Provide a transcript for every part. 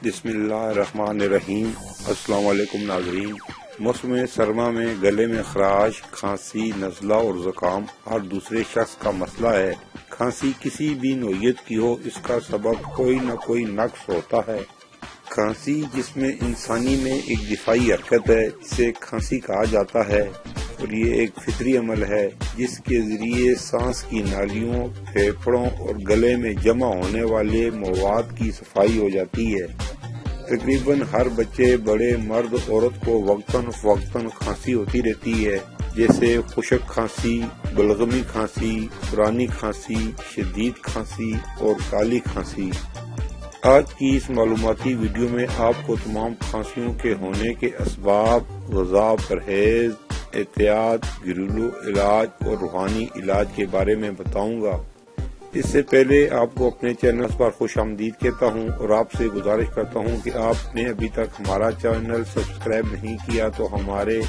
بسم اللہ الرحمن الرحیم۔ السلام علیکم ناظرین۔ موسم سرما میں گلے میں خراش، کھانسی، نزلہ اور زکام ہر دوسرے شخص کا مسئلہ ہے۔ کھانسی کسی بھی نوعیت کی ہو، اس کا سبب کوئی نہ کوئی نقص ہوتا ہے۔ کھانسی جس میں انسانی میں ایک دفاعی حرکت ہے جسے کھانسی کہا جاتا ہے، اور یہ ایک فطری عمل ہے جس کے ذریعے سانس کی نالیوں، پھیپھڑوں اور گلے میں جمع ہونے والے مواد کی صفائی ہو جاتی ہے۔ تقریباً ہر بچے، بڑے، مرد، عورت کو وقتاً فوقتاً کھانسی ہوتی رہتی ہے، جیسے خشک کھانسی، بلغمی کھانسی، پرانی کھانسی، شدید کھانسی اور کالی کھانسی۔ آج کی اس معلوماتی ویڈیو میں آپ کو تمام کھانسیوں کے ہونے کے اسباب، غذا، پرہیز، احتیاط، گھریلو علاج اور روحانی علاج کے بارے میں بتاؤں گا۔ اس سے پہلے آپ کو اپنے چینل پر خوش آمدید کہتا ہوں اور آپ سے گزارش کرتا ہوں کہ آپ نے ابھی تک ہمارا چینل سبسکرائب نہیں کیا تو ہمارے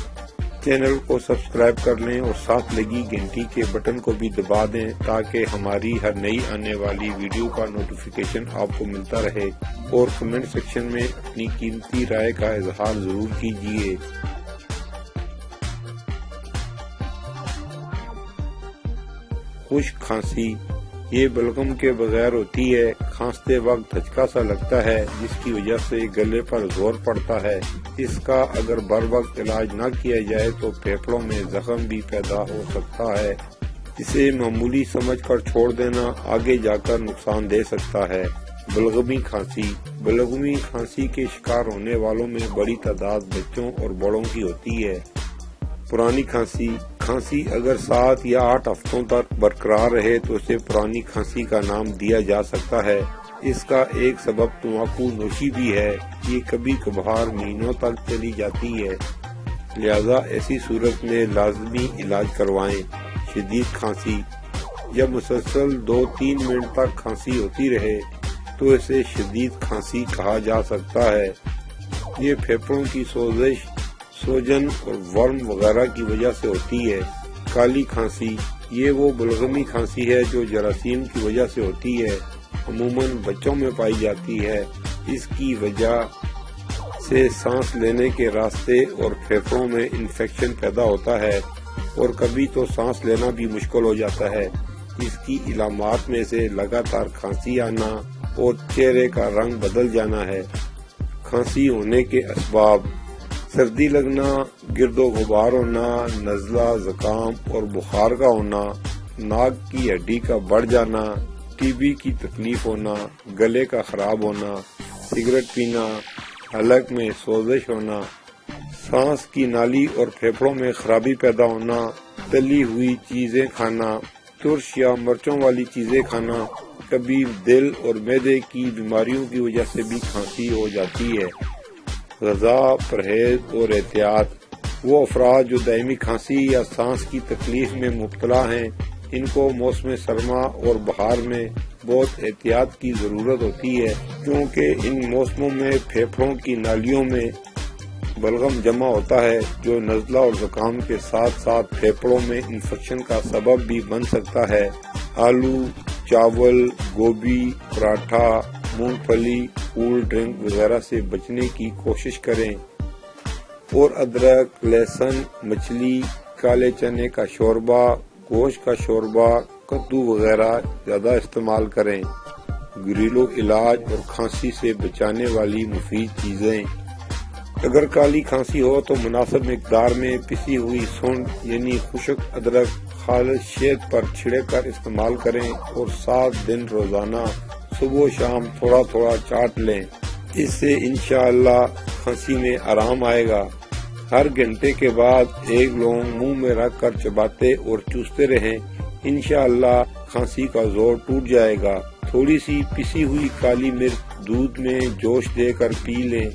چینل کو سبسکرائب کر لیں اور ساتھ لگی گھنٹی کے بٹن کو بھی دبا دیں تاکہ ہماری ہر نئی آنے والی ویڈیو کا نوٹیفیکیشن آپ کو ملتا رہے، اور کمنٹ سیکشن میں اپنی قیمتی رائے کا اظہار ضرور کیجیے۔ خشک کھانسی یہ بلغم کے بغیر ہوتی ہے۔ کھانستے وقت دھچکا سا لگتا ہے جس کی وجہ سے گلے پر زور پڑتا ہے۔ اس کا اگر بر وقت علاج نہ کیا جائے تو پھیپھڑوں میں زخم بھی پیدا ہو سکتا ہے۔ اسے معمولی سمجھ کر چھوڑ دینا آگے جا کر نقصان دے سکتا ہے۔ بلغمی کھانسی بلغمی کھانسی کے شکار ہونے والوں میں بڑی تعداد بچوں اور بڑوں کی ہوتی ہے۔ پرانی کھانسی اگر 7 یا 8 ہفتوں تک برقرار رہے تو اسے پرانی کھانسی کا نام دیا جا سکتا ہے۔ اس کا ایک سبب تمباکو نوشی بھی ہے۔ یہ کبھی کبھار مہینوں تک چلی جاتی ہے، لہذا ایسی صورت میں لازمی علاج کروائیں۔ شدید کھانسی جب مسلسل 2-3 منٹ تک کھانسی ہوتی رہے تو اسے شدید کھانسی کہا جا سکتا ہے۔ یہ پھیپھڑوں کی سوزش، سوجن اور ورم وغیرہ کی وجہ سے ہوتی ہے۔ کالی کھانسی یہ وہ بلغمی کھانسی ہے جو جراثیم کی وجہ سے ہوتی ہے، عموماً بچوں میں پائی جاتی ہے۔ اس کی وجہ سے سانس لینے کے راستے اور پھیپھڑوں میں انفیکشن پیدا ہوتا ہے اور کبھی تو سانس لینا بھی مشکل ہو جاتا ہے۔ اس کی علامات میں سے لگاتار کھانسی آنا اور چہرے کا رنگ بدل جانا ہے۔ کھانسی ہونے کے اسباب: سردی لگنا، گرد و غبار ہونا، نزلہ، زکام اور بخار کا ہونا، ناک کی ہڈی کا بڑھ جانا، ٹی بی کی تکلیف ہونا، گلے کا خراب ہونا، سگریٹ پینا، حلق میں سوزش ہونا، سانس کی نالی اور پھیپھڑوں میں خرابی پیدا ہونا، تلی ہوئی چیزیں کھانا، ترش یا مرچوں والی چیزیں کھانا، کبھی دل اور معدے کی بیماریوں کی وجہ سے بھی کھانسی ہو جاتی ہے۔ غذا، پرہیز اور احتیاط: وہ افراد جو دائمی کھانسی یا سانس کی تکلیف میں مبتلا ہیں، ان کو موسم سرما اور بہار میں بہت احتیاط کی ضرورت ہوتی ہے، کیونکہ ان موسموں میں پھیپھڑوں کی نالیوں میں بلغم جمع ہوتا ہے جو نزلہ اور زکام کے ساتھ ساتھ پھیپھڑوں میں انفیکشن کا سبب بھی بن سکتا ہے۔ آلو، چاول، گوبھی، پراٹھا، مونگ پھلی، کولڈ ڈرنک وغیرہ سے بچنے کی کوشش کریں، اور ادرک، لہسن، مچھلی، کالے چنے کا شوربہ، گوشت کا شوربہ، کدو وغیرہ زیادہ استعمال کریں۔ گھریلو علاج اور کھانسی سے بچانے والی مفید چیزیں: اگر کالی کھانسی ہو تو مناسب مقدار میں پسی ہوئی سونڈ یعنی خشک ادرک خالص شہد پر چھڑک کر استعمال کریں اور 7 دن روزانہ صبح و شام تھوڑا تھوڑا چاٹ لیں۔ اس سے انشاءاللہ کھانسی میں آرام آئے گا۔ ہر گھنٹے کے بعد ایک لونگ منہ میں رکھ کر چباتے اور چوستے رہیں، انشاءاللہ کھانسی کا زور ٹوٹ جائے گا۔ تھوڑی سی پسی ہوئی کالی مرچ دودھ میں جوش دے کر پی لیں۔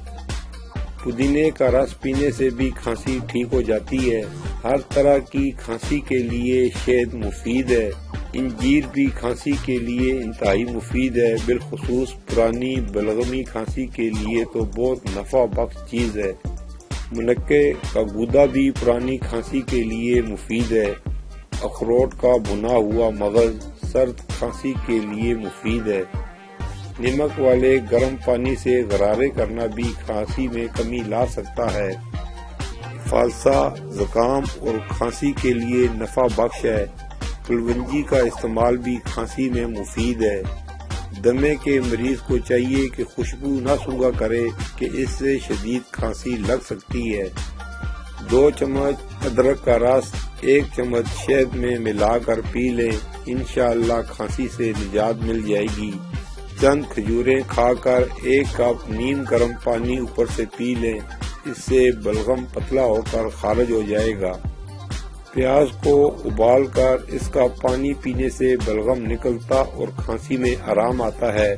پودینے کا رس پینے سے بھی کھانسی ٹھیک ہو جاتی ہے۔ ہر طرح کی کھانسی کے لیے شہد مفید ہے۔ انجیر بھی کھانسی کے لیے انتہائی مفید ہے، بالخصوص پرانی بلغمی کھانسی کے لیے تو بہت نفع بخش چیز ہے۔ منقے کا گودا بھی پرانی کھانسی کے لیے مفید ہے۔ اخروٹ کا بھنا ہوا مغز سرد کھانسی کے لیے مفید ہے۔ نمک والے گرم پانی سے غرارے کرنا بھی کھانسی میں کمی لا سکتا ہے۔ فالسا زکام اور کھانسی کے لیے نفع بخش ہے۔ کلونجی کا استعمال بھی کھانسی میں مفید ہے۔ دمے کے مریض کو چاہیے کہ خوشبو نہ سونگھا کرے کہ اس سے شدید کھانسی لگ سکتی ہے۔ 2 چمچ ادرک کا رس 1 چمچ شہد میں ملا کر پی لیں، انشاءاللہ کھانسی سے نجات مل جائے گی۔ چند کھجوریں کھا کر 1 کپ نیم گرم پانی اوپر سے پی لیں، اس سے بلغم پتلا ہو کر خارج ہو جائے گا۔ پیاز کو ابال کر اس کا پانی پینے سے بلغم نکلتا اور کھانسی میں آرام آتا ہے۔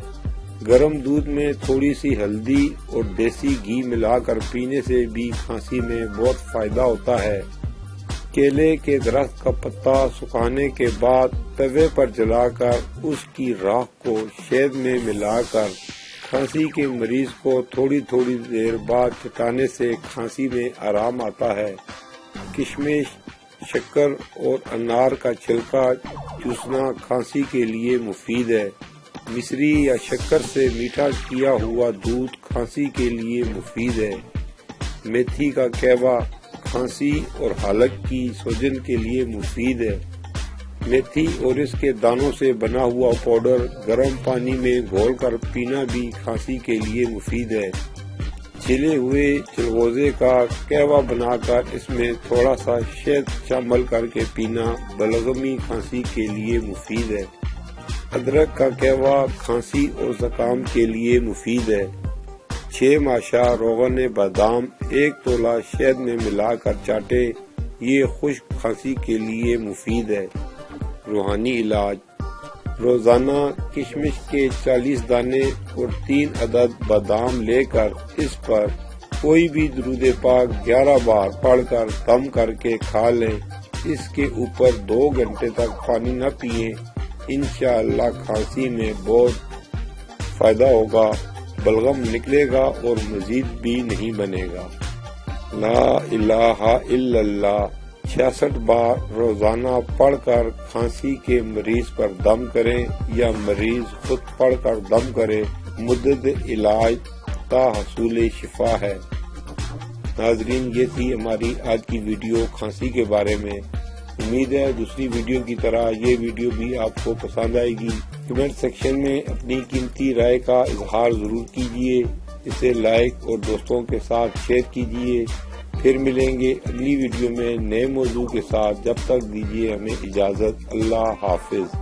گرم دودھ میں تھوڑی سی ہلدی اور دیسی گھی ملا کر پینے سے بھی کھانسی میں بہت فائدہ ہوتا ہے۔ کیلے کے درخت کا پتا سکھانے کے بعد توے پر جلا کر اس کی راکھ کو شہد میں ملا کر کھانسی کے مریض کو تھوڑی تھوڑی دیر بعد چٹانے سے کھانسی میں آرام آتا ہے۔ کشمش، شکر اور انار کا چھلکا چوسنا کھانسی کے لیے مفید ہے۔ مصری یا شکر سے میٹھا کیا ہوا دودھ کھانسی کے لیے مفید ہے۔ میتھی کا کہوا کھانسی اور حلق کی سوجن کے لیے مفید ہے۔ میتھی اور اس کے دانوں سے بنا ہوا پاؤڈر گرم پانی میں گھول کر پینا بھی کھانسی کے لیے مفید ہے۔ چھلے ہوئے چلغوزے کا کہوا بنا کر اس میں تھوڑا سا شہد شامل کر کے پینا بلغمی کھانسی کے لیے مفید ہے۔ ادرک کا کہوا کھانسی اور زکام کے لیے مفید ہے۔ 6 ماشا روغن بادام 1 تولہ شہد میں ملا کر چاٹے، یہ خشک کھانسی کے لیے مفید ہے۔ روحانی علاج: روزانہ کشمش کے 40 دانے اور 3 عدد بادام لے کر اس پر کوئی بھی درود پاک 11 بار پڑھ کر دم کر کے کھا لیں۔ اس کے اوپر 2 گھنٹے تک پانی نہ پئیں، انشاءاللہ کھانسی میں بہت فائدہ ہوگا، بلغم نکلے گا اور مزید بھی نہیں بنے گا۔ لا الہ الا اللہ 66 بار روزانہ پڑھ کر کھانسی کے مریض پر دم کریں یا مریض خود پڑھ کر دم کرے، مدد علاج تا حصول شفا ہے۔ ناظرین، یہ تھی ہماری آج کی ویڈیو کھانسی کے بارے میں۔ امید ہے دوسری ویڈیو کی طرح یہ ویڈیو بھی آپ کو پسند آئے گی۔ کمنٹ سیکشن میں اپنی قیمتی رائے کا اظہار ضرور کیجیے، اسے لائک اور دوستوں کے ساتھ شیئر کیجیے۔ پھر ملیں گے اگلی ویڈیو میں نئے موضوع کے ساتھ، جب تک دیجیے ہمیں اجازت۔ اللہ حافظ۔